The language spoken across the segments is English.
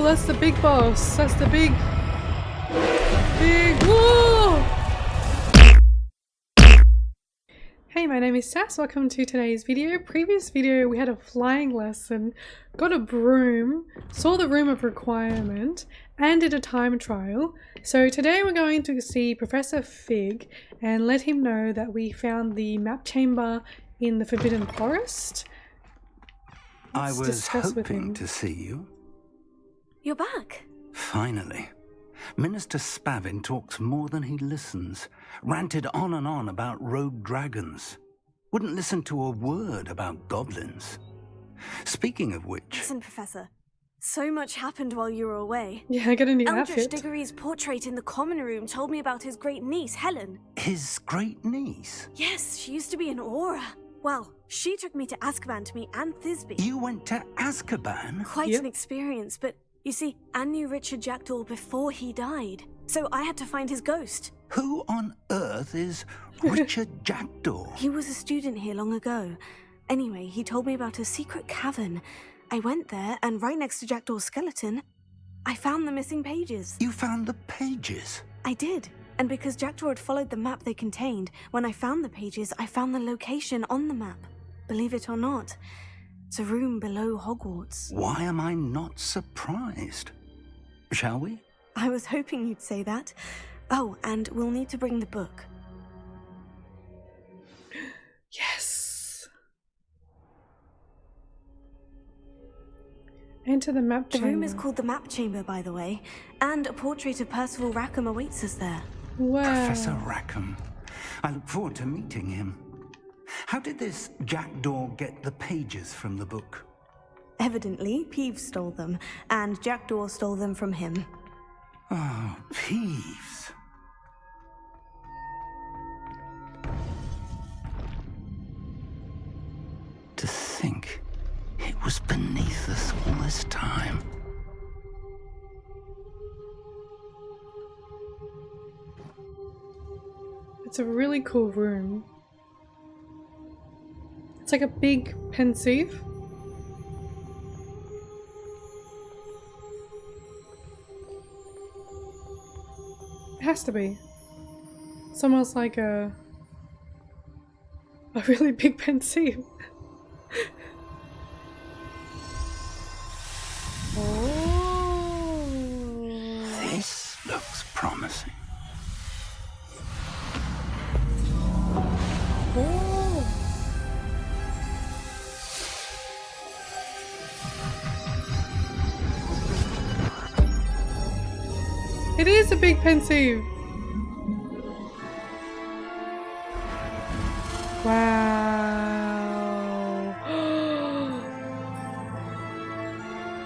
that's the big boss. That's the big... Whoa! Hey, my name is Sas. Welcome to today's video. Previous video, we had a flying lesson, got a broom, saw the room of requirement, and did a time trial. So today we're going to see Professor Fig and let him know that we found the map chamber in the Forbidden Forest. I was hoping to see you. You're back. Finally. Minister Spavin talks more than he listens. Ranted on and on about rogue dragons. Wouldn't listen to a word about goblins. Speaking of which... Listen, Professor. So much happened while you were away. Yeah, I got a new Eldritch outfit. Diggory's portrait in the common room told me about his great niece, Helen. His great niece? Yes, she used to be an Aura. Well, she took me to Azkaban to meet Anne Thisbe. You went to Azkaban? Quite an experience, but you see, Anne knew Richard Jackdaw before he died. So I had to find his ghost. Who on earth is Richard Jackdaw? He was a student here long ago. Anyway, he told me about a secret cavern. I went there, and right next to Jackdaw's skeleton, I found the missing pages. You found the pages? I did. And because Jackdaw had followed the map they contained, when I found the pages, I found the location on the map. Believe it or not, it's a room below Hogwarts. Why am I not surprised? Shall we? I was hoping you'd say that. Oh, and we'll need to bring the book. Yes. Enter the map chamber. The room is called the Map Chamber, by the way, and a portrait of Percival Rackham awaits us there. Wow. Professor Rackham. I look forward to meeting him. How did this Jackdaw get the pages from the book? Evidently, Peeves stole them, and Jackdaw stole them from him. Oh, Peeves. To think it was beneath us all this time. It's a really cool room. It's like a big pensieve. It has to be. It's almost like a really big pensieve. Oh. This looks promising. Oh. It is a big pensieve. Wow.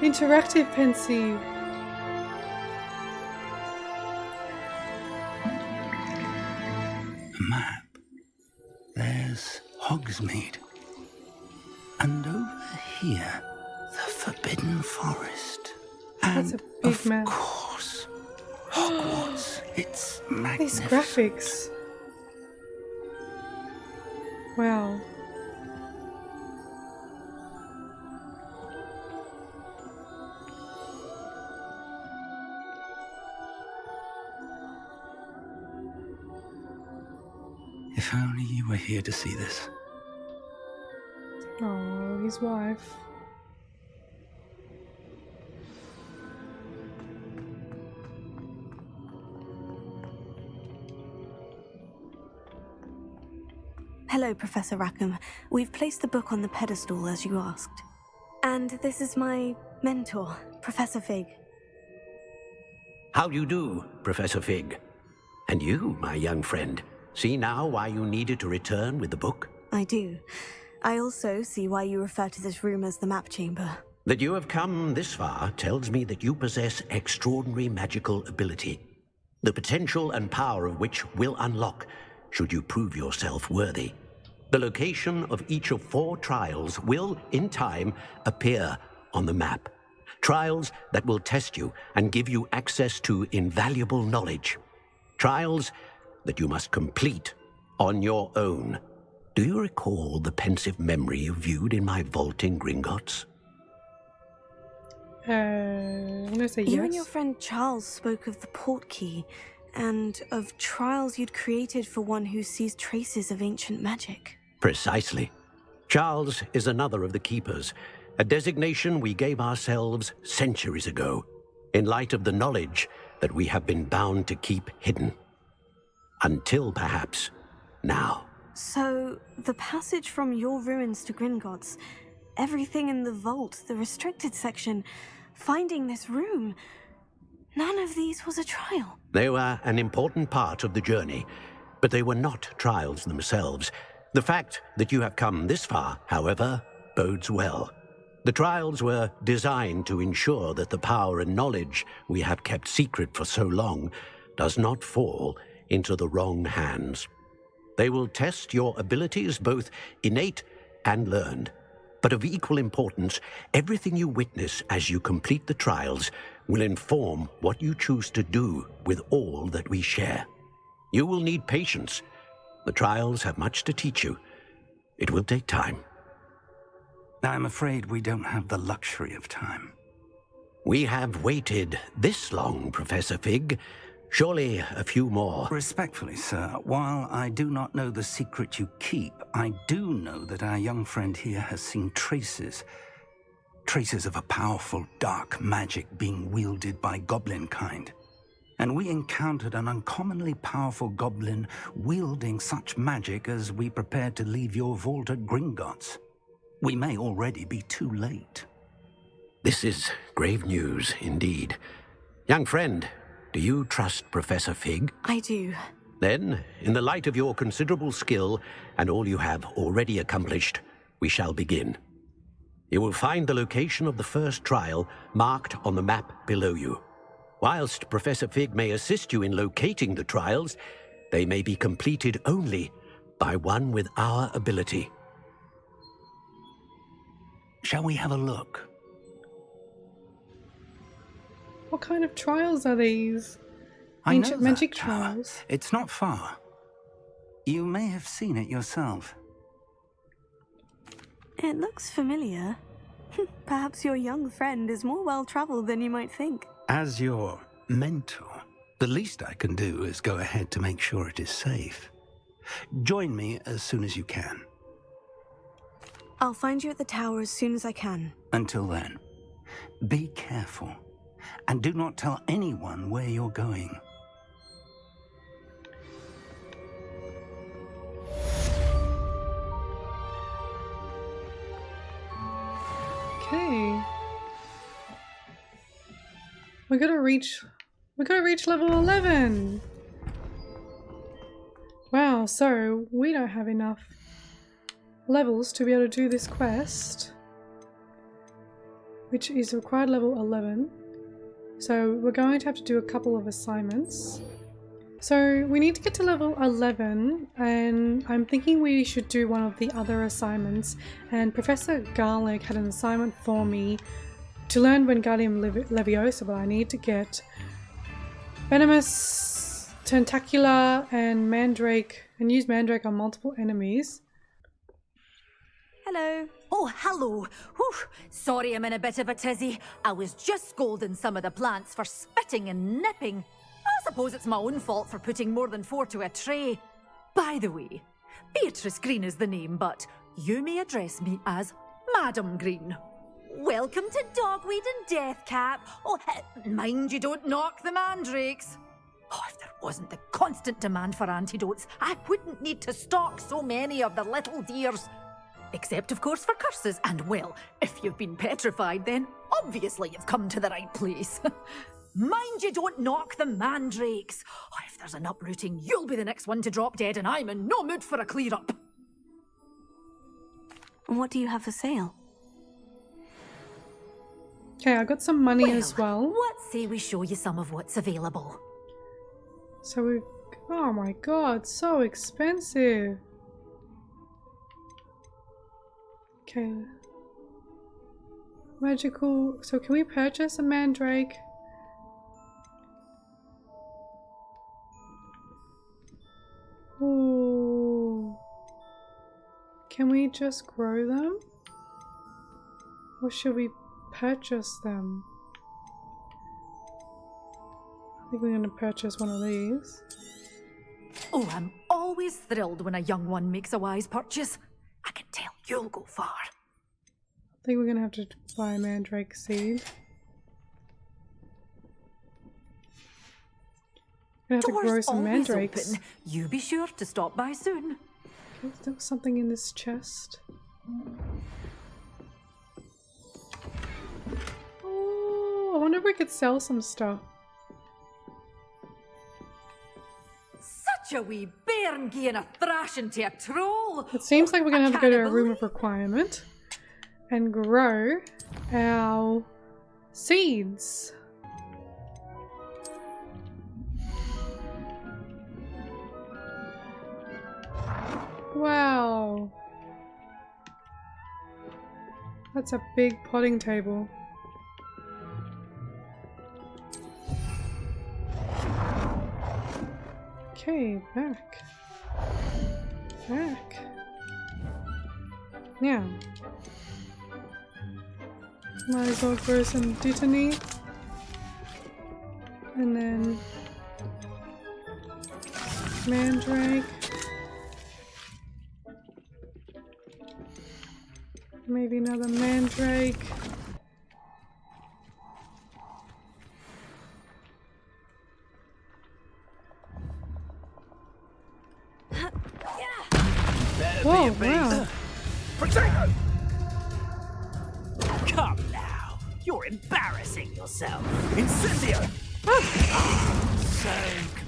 Interactive pensieve. A map. There's Hogsmeade. And over here, the Forbidden Forest. That's And a big of map. course, Hogwarts. It's These magnificent. graphics. Wow. If only you were here to see this. Oh, his wife. Hello, Professor Rackham. We've placed the book on the pedestal as you asked. And this is my mentor, Professor Fig. How do you do, Professor Fig? And you, my young friend, see now why you needed to return with the book? I do. I also see why you refer to this room as the Map Chamber. That you have come this far tells me that you possess extraordinary magical ability, the potential and power of which will unlock should you prove yourself worthy. The location of each of 4 trials will, in time, appear on the map. Trials that will test you and give you access to invaluable knowledge. Trials that you must complete on your own. Do you recall the pensive memory you viewed in my vault in Gringotts? gonna say You and yes. your friend Charles spoke of the port key and of trials you'd created for one who sees traces of ancient magic. Precisely. Charles is another of the Keepers, a designation we gave ourselves centuries ago, in light of the knowledge that we have been bound to keep hidden. Until perhaps now. So, the passage from your ruins to Gringotts, everything in the vault, the restricted section, finding this room, none of these was a trial. They were an important part of the journey, but they were not trials themselves. The fact that you have come this far, however, bodes well. The trials were designed to ensure that the power and knowledge we have kept secret for so long does not fall into the wrong hands. They will test your abilities, both innate and learned. But of equal importance, everything you witness as you complete the trials will inform what you choose to do with all that we share. You will need patience. The trials have much to teach you. It will take time. I'm afraid we don't have the luxury of time. We have waited this long, Professor Fig. Surely a few more. Respectfully, sir, while I do not know the secret you keep, I do know that our young friend here has seen traces of a powerful dark magic being wielded by goblin kind. And we encountered an uncommonly powerful goblin wielding such magic as we prepared to leave your vault at Gringotts. We may already be too late. This is grave news indeed. Young friend, do you trust Professor Fig? I do. Then, in the light of your considerable skill and all you have already accomplished, we shall begin. You will find the location of the first trial marked on the map below you. Whilst Professor Fig may assist you in locating the trials, they may be completed only by one with our ability. Shall we have a look? What kind of trials are these? I know Ancient that magic tower. trials. It's not far. You may have seen it yourself. It looks familiar. Perhaps your young friend is more well-traveled than you might think. As your mentor, the least I can do is go ahead to make sure it is safe. Join me as soon as you can. I'll find you at the tower as soon as I can. Until then, be careful, and do not tell anyone where you're going. Okay. We're gonna reach level 11. Wow, so we don't have enough levels to be able to do this quest, which is required level 11. So we're going to have to do a couple of assignments. So we need to get to level 11, and I'm thinking we should do one of the other assignments. And Professor Garlick had an assignment for me to learn Wingardium Leviosa, but I need to get Venomous, Tentacular, and Mandrake, and use Mandrake on multiple enemies. Hello. Oh, hello. Whew. Sorry I'm in a bit of a tizzy. I was just scolding some of the plants for spitting and nipping. I suppose it's my own fault for putting more than 4 to a tray. By the way, Beatrice Green is the name, but you may address me as Madam Green. Welcome to Dogweed and Deathcap. Oh, mind you don't knock the mandrakes. Oh, if there wasn't the constant demand for antidotes, I wouldn't need to stock so many of the little dears. Except, of course, for curses. And, well, if you've been petrified, then obviously you've come to the right place. Mind you don't knock the mandrakes. Oh, if there's an uprooting, you'll be the next one to drop dead, and I'm in no mood for a clear-up. What do you have for sale? Okay, I got some money as well. What say we show you some of what's available? So we've... oh my god, so expensive. Okay. Magical... so can we purchase a mandrake? Ooh. Can we just grow them? Or should we purchase them? I think we're going to purchase one of these. Oh, I'm always thrilled when a young one makes a wise purchase. I can tell you'll go far. I think we're going to have to buy a mandrake seed. We're going to have to grow some mandrakes. Open. You be sure to stop by soon. Okay, there was something in this chest. Oh, I wonder if we could sell some stuff. Such a wee bairn gieing a thrashing to a troll. It seems like we're going to have to go to a cannibal. room of requirement and grow our seeds. Wow. That's a big potting table. Okay, back. Back. Now. Might as well grow some dittany. And then mandrake. Maybe another mandrake. Whoa, wow. Potato! Come now, you're embarrassing yourself. Incendio! So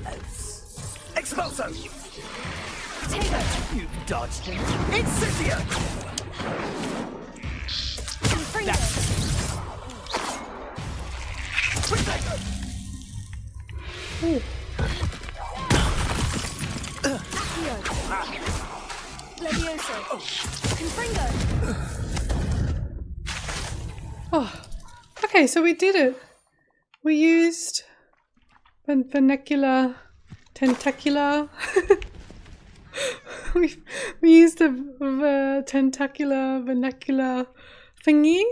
close. Expulso! Potato! You've dodged it. Incendio! Potato! Ooh. Levioso! Confringo! Oh, okay, so we did it. We used vernacular, tentacular. we used the tentacular vernacular thingy.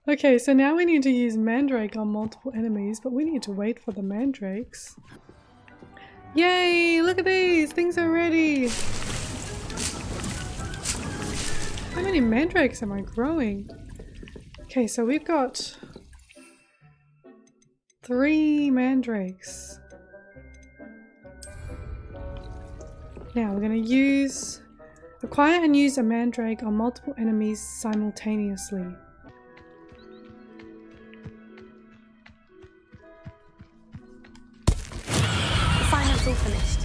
Okay, so now we need to use mandrake on multiple enemies, but we need to wait for the mandrakes. Yay! Look at these! Things are ready! How many mandrakes am I growing? Okay, so we've got 3 mandrakes. Now we're going to acquire and use a mandrake on multiple enemies simultaneously. Assignment's all finished.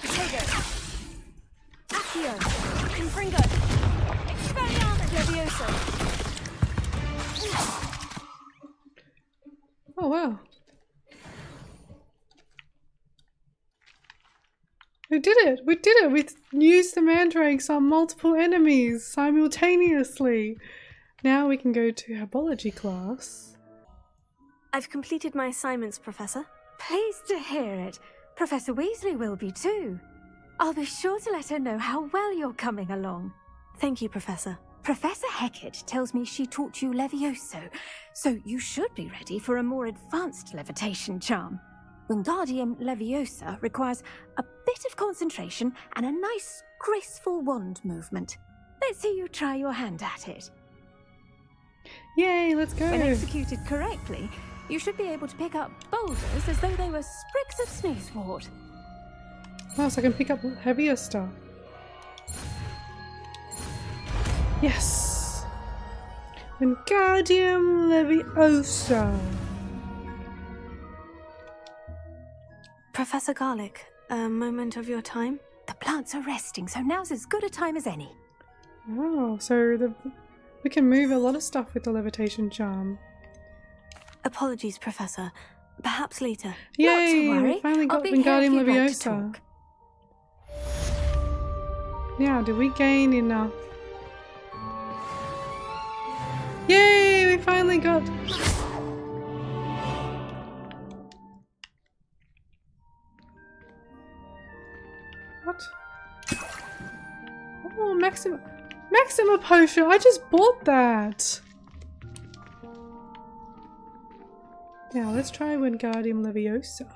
Potato! Accio! Confringo! Expelliarmus! Levioso! Oh wow. We did it! We did it! We used the mandrakes on multiple enemies simultaneously. Now we can go to herbology class. I've completed my assignments, Professor. Pleased to hear it. Professor Weasley will be too. I'll be sure to let her know how well you're coming along. Thank you, Professor. Professor Hecat tells me she taught you Levioso, so you should be ready for a more advanced levitation charm. Wingardium Leviosa requires a bit of concentration and a nice, graceful wand movement. Let's see you try your hand at it. Yay, let's go! When executed correctly, you should be able to pick up boulders as though they were sprigs of sneezewort. Oh, so I can pick up heavier stuff. Yes! Wingardium Leviosa! Professor Garlick, a moment of your time? The plants are resting, so now's as good a time as any. Oh, so we can move a lot of stuff with the levitation charm. Apologies, Professor. Perhaps later. Yay! Not to worry. We finally got I'll be here if Wingardium you'd like to Leviosa. talk. Now, do we gain enough? Yay! We finally got... What? Oh, maximum... Maxima potion! I just bought that! Now let's try Wingardium Leviosa.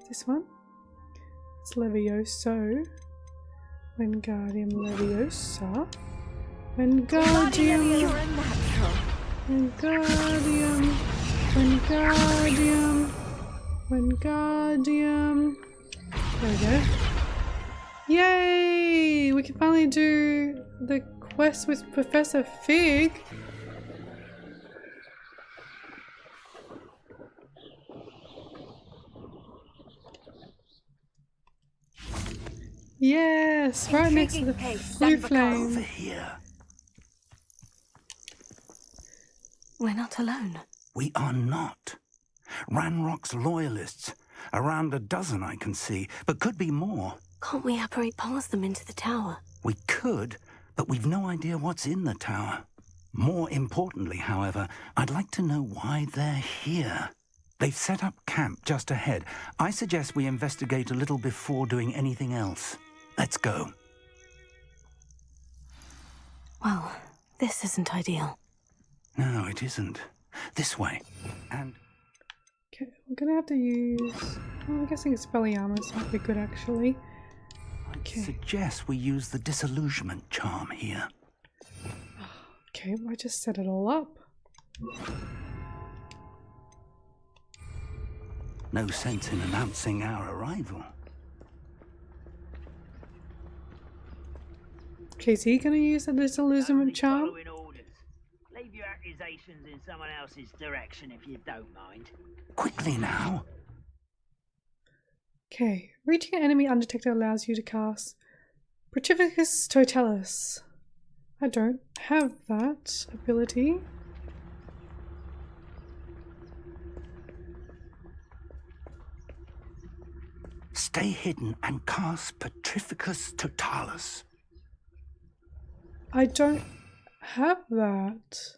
This one? It's Levioso. Wingardium Leviosa. Wingardium. Wingardium. Wingardium. Wingardium. There we go. Yay! We can finally do the quest with Professor Fig. Yes, right next to the blue Over flame. here. We're not alone. We are not. Ranrock's loyalists. Around a dozen I can see, but could be more. Can't we apparate past them into the tower? We could, but we've no idea what's in the tower. More importantly, however, I'd like to know why they're here. They've set up camp just ahead. I suggest we investigate a little before doing anything else. Let's go. Well, this isn't ideal. No, it isn't. This way. And... Okay, we're gonna have to use... well, I'm guessing Expelliarmus might be good actually. I suggest we use the disillusionment charm here. Okay, I just set it all up. No sense in announcing our arrival. Okay, is he gonna use the disillusionment charm? Following orders. Leave your accusations in someone else's direction if you don't mind. Quickly now. Okay, reaching an enemy undetected allows you to cast Petrificus Totalis. I don't have that ability. Stay hidden and cast Petrificus Totalis. I don't have that.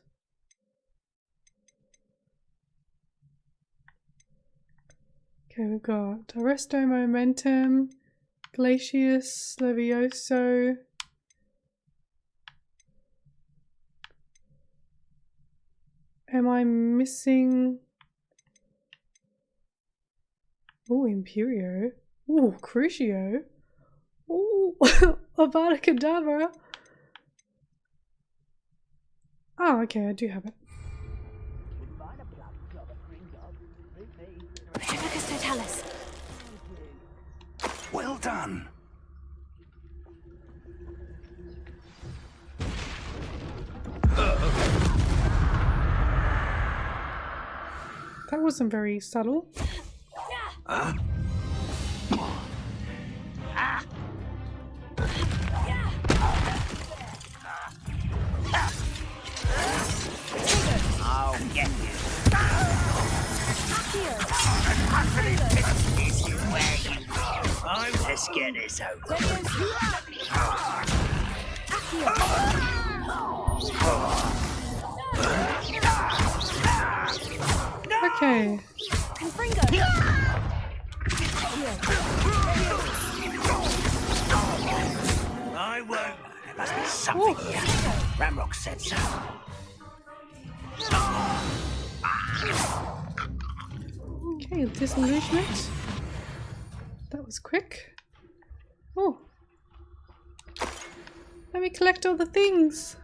Okay, we've got Arresto Momentum, Glacius Levioso. Am I missing? Oh, Imperio. Oh, Crucio. Oh, Avada Kedavra. Oh, okay, I do have it. Petrificus Totalis. Well done. That wasn't very subtle. I'll get you. This is where you go. Let's get this over. Okay. I won't. There must be something here. Ramrock said so. Okay, disillusionment. That was quick. Oh. Let me collect all the things.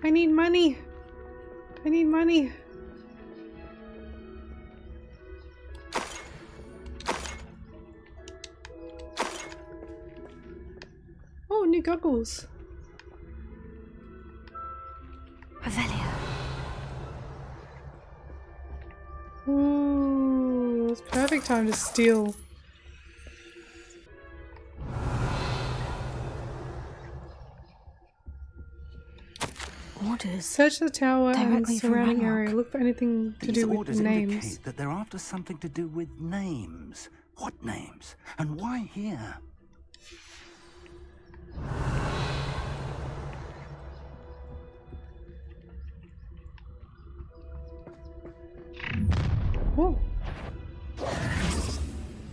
I need money. I need money. Oh, new goggles. Revelio. Ooh, it's perfect time to steal. Orders. Search the tower and Directly from surrounding Ranrock. area. Look for anything to These do with orders names. indicate that they're after something to do with names. What names? And why here? Oh.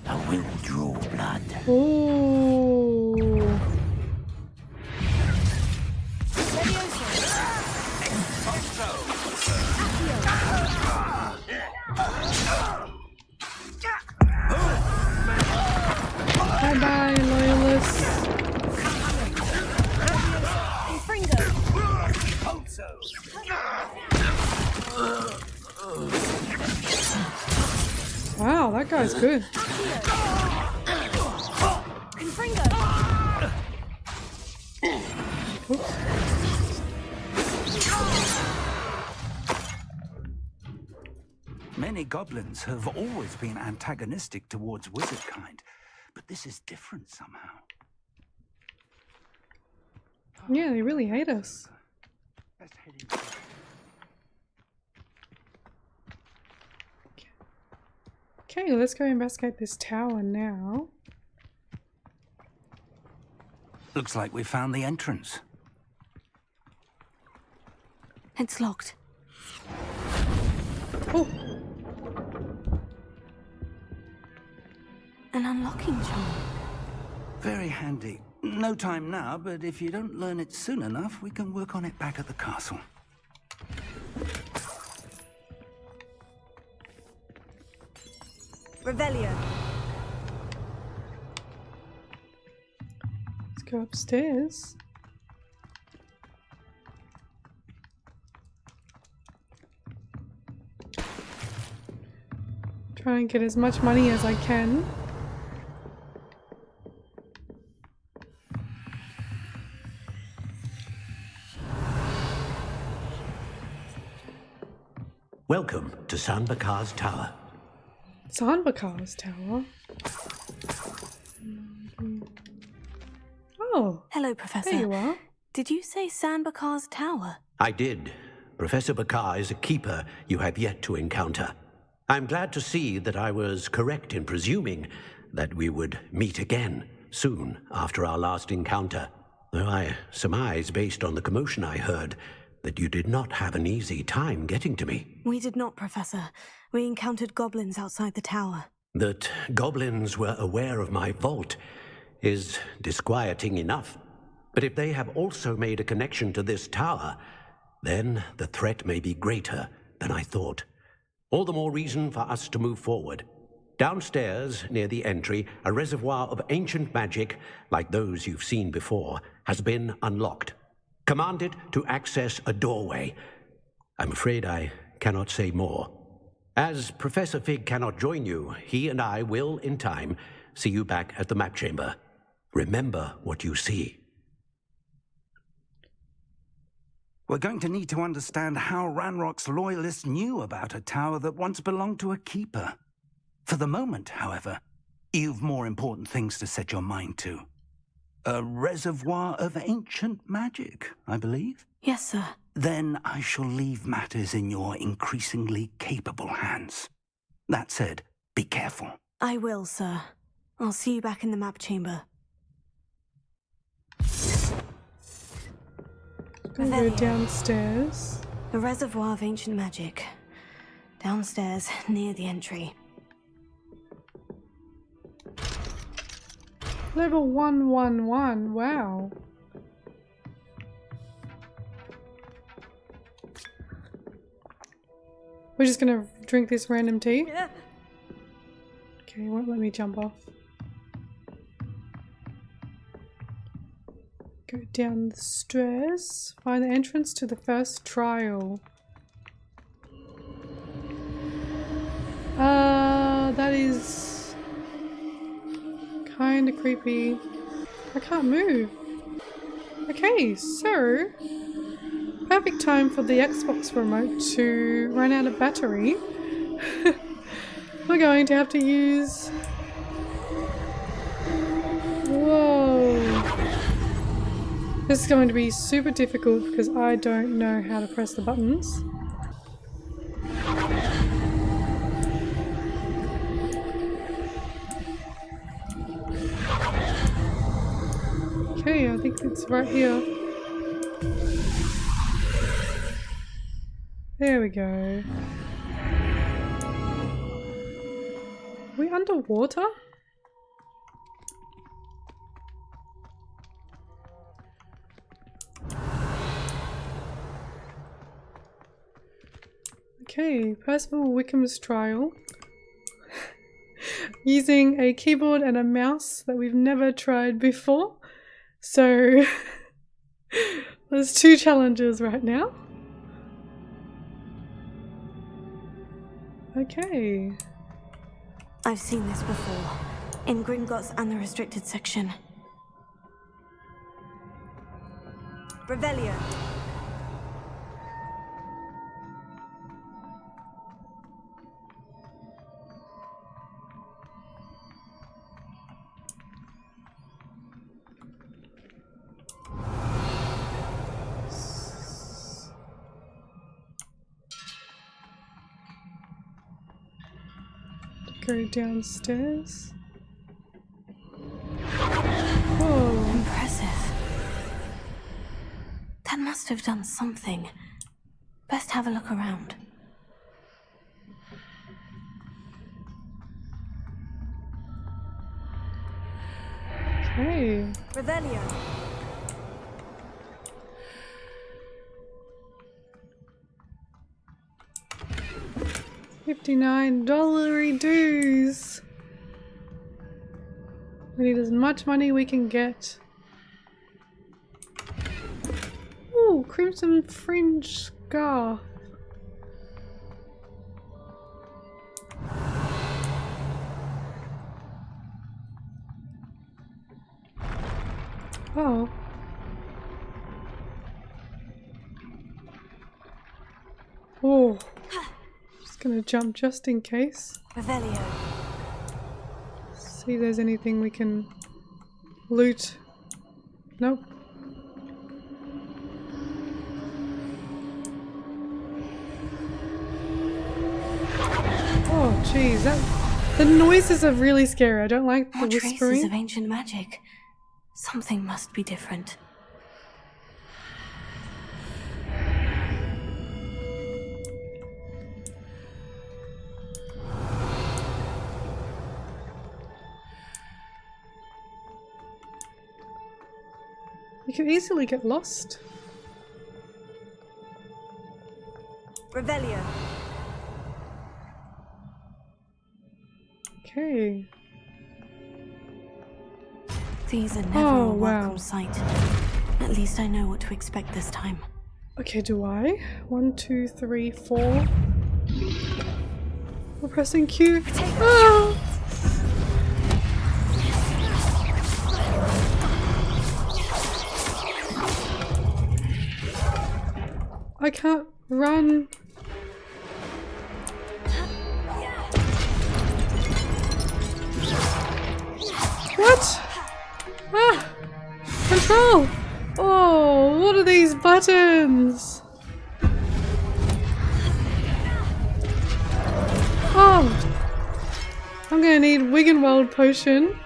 I will draw blood. Oh. guy's good. Oops. Many goblins have always been antagonistic towards wizard kind, but this is different somehow. Yeah, they really hate us. Let's head in. Okay, let's go investigate this tower now. Looks like we found the entrance. It's locked. Oh, An unlocking charm. Very handy. No time now, but if you don't learn it soon enough, we can work on it back at the castle. Revelio. let's go upstairs. Try and get as much money as I can. Welcome to Sanbakar's Tower. Sanbakar's tower. Oh, Hello, Professor. there you are. Did you say Sanbakar's Tower? I did. Professor Bakar is a keeper you have yet to encounter. I'm glad to see that I was correct in presuming that we would meet again soon after our last encounter. Though I surmise, based on the commotion I heard, that you did not have an easy time getting to me. We did not, Professor. We encountered goblins outside the tower. That goblins were aware of my vault is disquieting enough. But if they have also made a connection to this tower, then the threat may be greater than I thought. All the more reason for us to move forward. Downstairs, near the entry, a reservoir of ancient magic, like those you've seen before, has been unlocked. Command it to access a doorway. I'm afraid I cannot say more. As Professor Fig cannot join you, he and I will, in time, see you back at the map chamber. Remember what you see. We're going to need to understand how Ranrock's loyalists knew about a tower that once belonged to a keeper. For the moment, however, you've more important things to set your mind to. A reservoir of ancient magic, I believe? Yes, sir. Then I shall leave matters in your increasingly capable hands. That said, be careful. I will, sir. I'll see you back in the map chamber. Gonna go downstairs. A reservoir of ancient magic. Downstairs, near the entry. Level 111. Wow. We're just gonna drink this random tea. Yeah. Okay, it won't let me jump off. Go down the stairs. Find the entrance to the first trial. That is kind of creepy. I can't move. Okay, so perfect time for the Xbox remote to run out of battery. We're going to have to use... Whoa. This is going to be super difficult because I don't know how to press the buttons. Okay, I think it's right here. There we go. Are we underwater? Okay, Percival Wickham's trial. Using a keyboard and a mouse that we've never tried before. So there's two challenges right now. Okay. I've seen this before. In Gringotts and the restricted section. Revelio. Go downstairs. Whoa. Impressive. That must have done something. Best have a look around. Okay. Revelio. $59 dues. We need as much money we can get. Ooh, crimson fringe scarf. Oh. Oh. Just gonna jump just in case. Revelio. See if there's anything we can loot. Nope. Oh jeez, the noises are really scary. I don't like the More traces whispering. of ancient magic. Something must be different. You can easily get lost. Revelio. Okay. These are never Oh, a welcome wow. sight. At least I know what to expect this time. Okay, do I? 1, 2, 3, 4. We're pressing Q. Ah! I can't run. What? Ah! Control! Oh, what are these buttons? Oh! I'm gonna need Wiggenweld potion.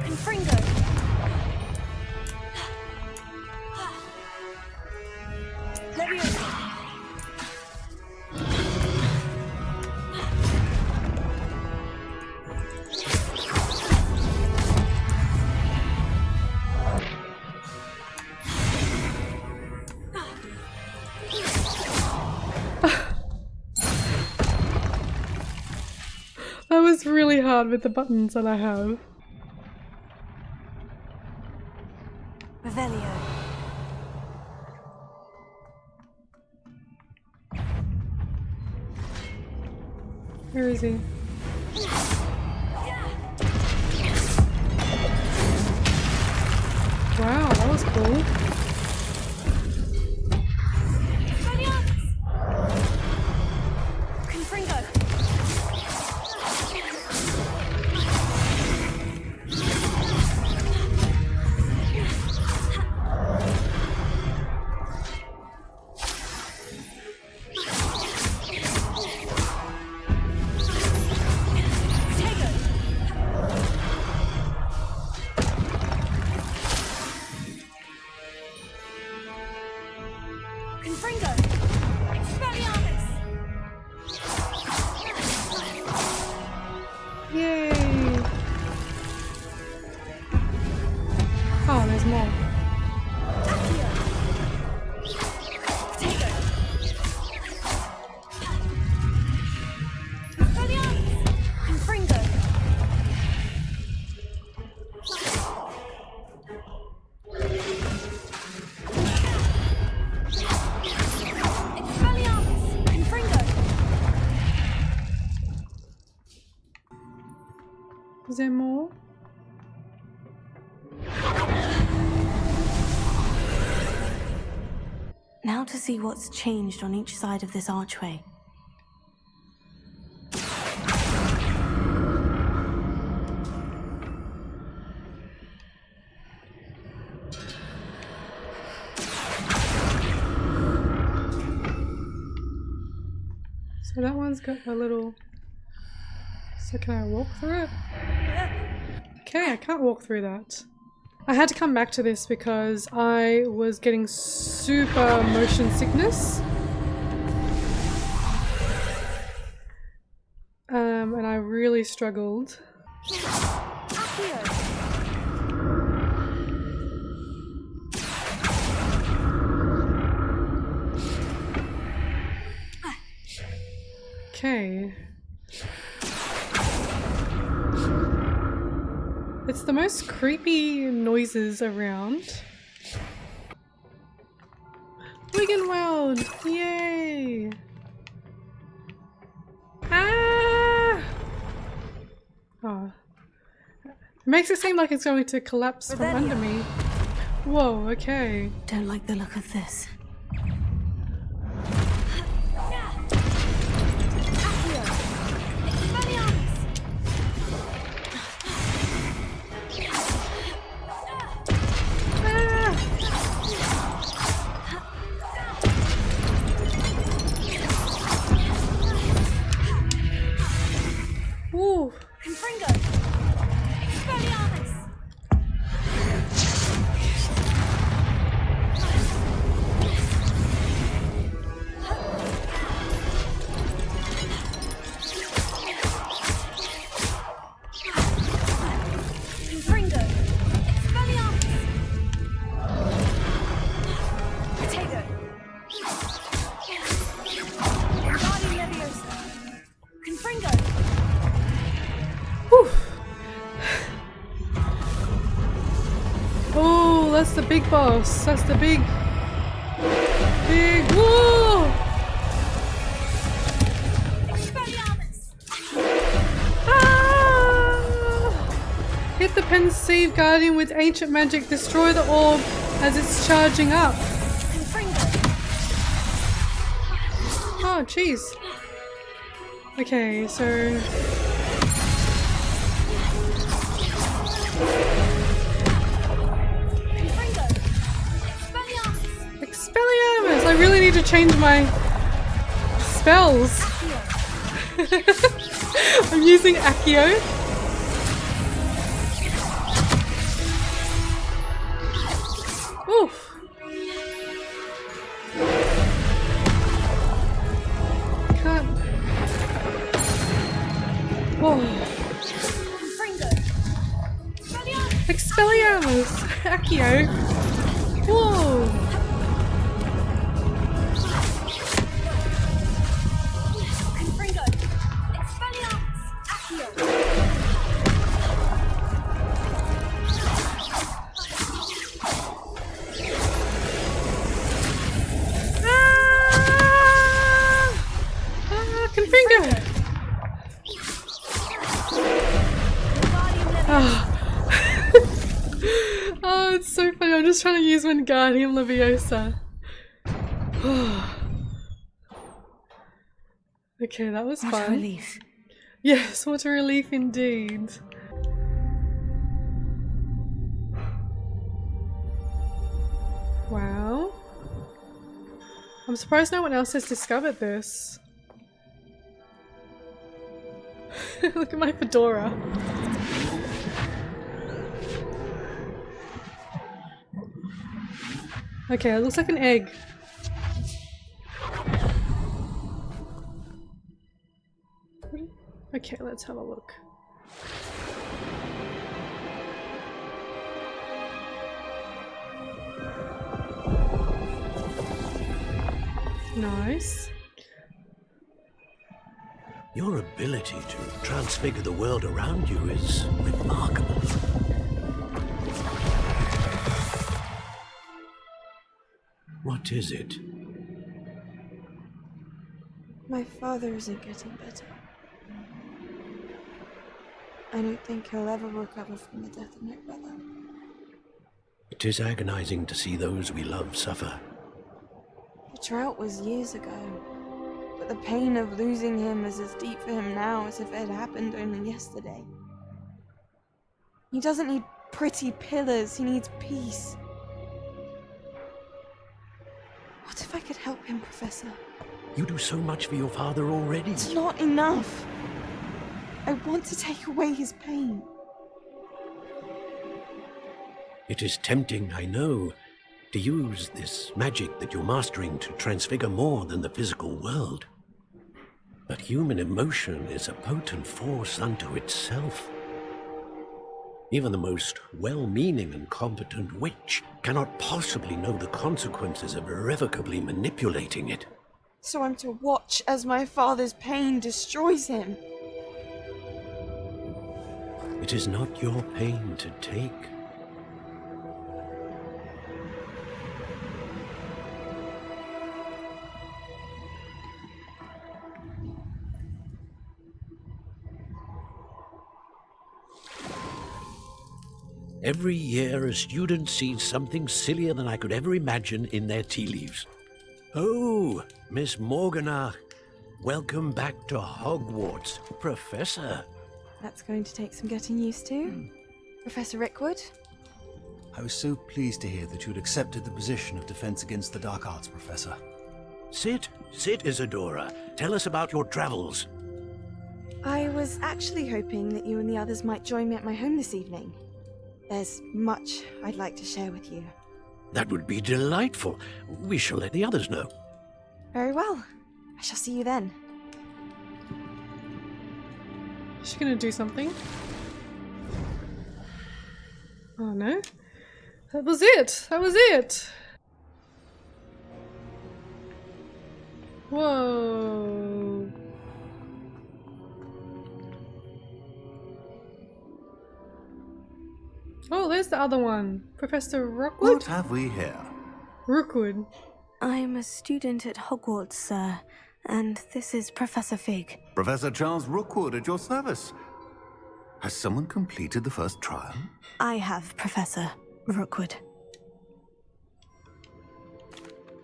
Confringo. Leviosa. That was really hard with the buttons that I have. Revelio. Where is he? Wow, that was cool. Confringo. Confringo. Expelliarmus. Yay! Oh, there's more. Accio. Potato. Expelliarmus. Confringo. Expelliarmus. Confringo. Now to see what's changed on each side of this archway. So that one's got a little... So can I walk through it? Okay, I can't walk through that. I had to come back to this because I was getting super motion sickness. And I really struggled. Okay. It's the most creepy noises around. Wigan World! Yay! Ah! Oh. It makes it seem like it's going to collapse from under me. Whoa, okay. Don't like the look of this. Ooh. Oh, that's the big boss. That's the big, whoa! Ah! Hit the Pensieve Guardian with ancient magic. Destroy the orb as it's charging up. Oh, jeez. Okay, so... Expelliarmus! I really need to change my spells. I'm using Accio. Oof. Can't. Whoa. Expelliarmus! Accio! Whoa! Oh, it's so funny. I'm just trying to use Wingardium Leviosa. Okay, that was fun. What a relief. Yes, what a relief indeed. Wow. I'm surprised no one else has discovered this. Look at my fedora. Okay, it looks like an egg. Okay, let's have a look. Nice. Your ability to transfigure the world around you is remarkable. What is it? My father isn't getting better. I don't think he'll ever recover from the death of my brother. It is agonizing to see those we love suffer. The drought was years ago, but the pain of losing him is as deep for him now as if it had happened only yesterday. He doesn't need pretty pillars, he needs peace. What if I could help him, Professor? You do so much for your father already. It's not enough. I want to take away his pain. It is tempting, I know, to use this magic that you're mastering to transfigure more than the physical world. But human emotion is a potent force unto itself. Even the most well-meaning and competent witch cannot possibly know the consequences of irrevocably manipulating it. So I'm to watch as my father's pain destroys him. It is not your pain to take. Every year, a student sees something sillier than I could ever imagine in their tea leaves. Oh, Miss Morganach, welcome back to Hogwarts, Professor. That's going to take some getting used to. Professor Rickwood? I was so pleased to hear that you'd accepted the position of Defense Against the Dark Arts, Professor. Sit, Isadora. Tell us about your travels. I was actually hoping that you and the others might join me at my home this evening. There's much I'd like to share with you. That would be delightful. We shall let the others know. Very well. I shall see you then. Is she gonna do something? Oh no. That was it! That was it! Whoa. Oh, there's the other one. Professor Rookwood? What have we here? Rookwood. I'm a student at Hogwarts, sir, and this is Professor Fig. Professor Charles Rookwood at your service. Has someone completed the first trial? I have, Professor Rookwood.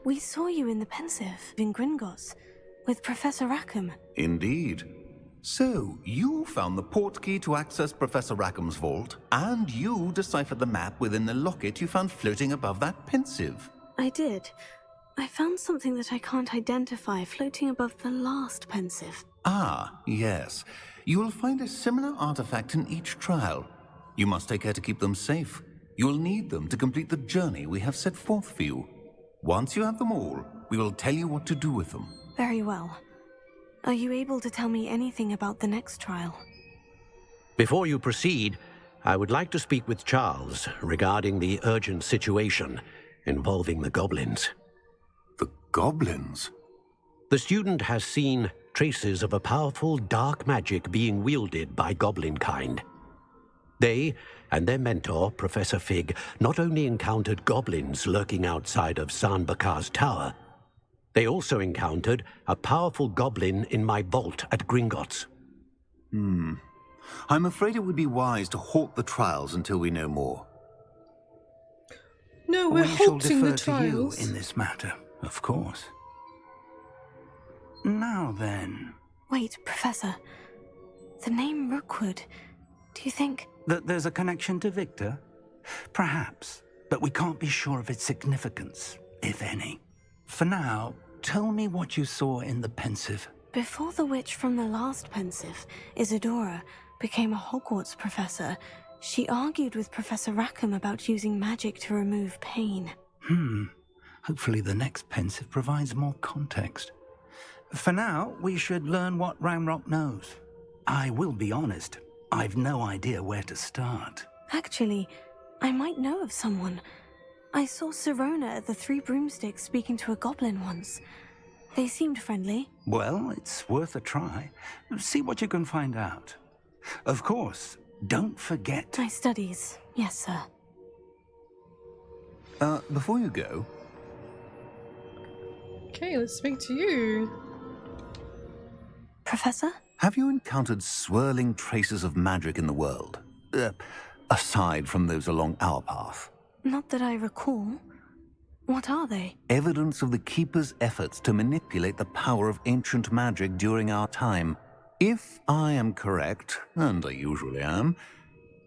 We saw you in the Pensive in Gringotts with Professor Rackham. Indeed. So, you found the portkey to access Professor Rackham's vault, and you deciphered the map within the locket you found floating above that Pensive. I did. I found something that I can't identify floating above the last Pensive. Ah, yes. You will find a similar artifact in each trial. You must take care to keep them safe. You will need them to complete the journey we have set forth for you. Once you have them all, we will tell you what to do with them. Very well. Are you able to tell me anything about the next trial? Before you proceed, I would like to speak with Charles regarding the urgent situation involving the goblins. The goblins? The student has seen traces of a powerful dark magic being wielded by goblin kind. They and their mentor, Professor Fig, not only encountered goblins lurking outside of Sanbakar's tower, they also encountered a powerful goblin in my vault at Gringotts. I'm afraid it would be wise to halt the trials until we know more. No, we're We shall halting the defer to you trials. in this matter, of course. Now then, Wait, Professor. The name Rookwood. Do you think... that there's a connection to Victor? Perhaps, but we can't be sure of its significance, if any. For now, tell me what you saw in the Pensive. Before the witch from the last Pensive, Isadora, became a Hogwarts professor, she argued with Professor Rackham about using magic to remove pain. Hopefully the next Pensive provides more context. For now, we should learn what Ramrock knows. I will be honest, I've no idea where to start. Actually, I might know of someone. I saw Sirona at the Three Broomsticks speaking to a goblin once. They seemed friendly. Well, it's worth a try. See what you can find out. Of course, don't forget... My studies, yes, sir. Before you go, Okay, let's speak to you. Professor? have you encountered swirling traces of magic in the world? Aside from those along our path. Not that I recall. What are they? Evidence of the Keeper's efforts to manipulate the power of ancient magic during our time. If I am correct, and I usually am,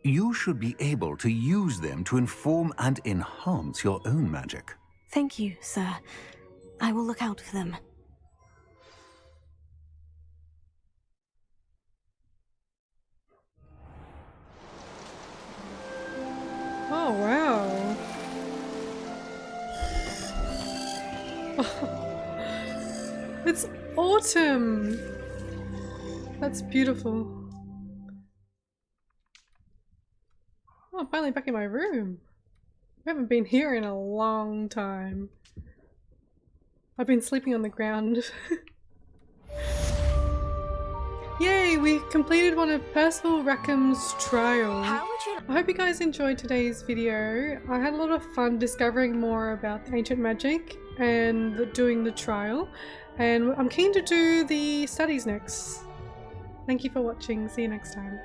you should be able to use them to inform and enhance your own magic. Thank you, sir. I will look out for them. Oh, wow. It's autumn. That's beautiful. Oh, I'm finally back in my room. I haven't been here in a long time. I've been sleeping on the ground. Yay, we completed one of Percival Rackham's trials. How would you... I hope you guys enjoyed today's video. I had a lot of fun discovering more about ancient magic and doing the trial. And I'm keen to do the studies next. Thank you for watching. See you next time.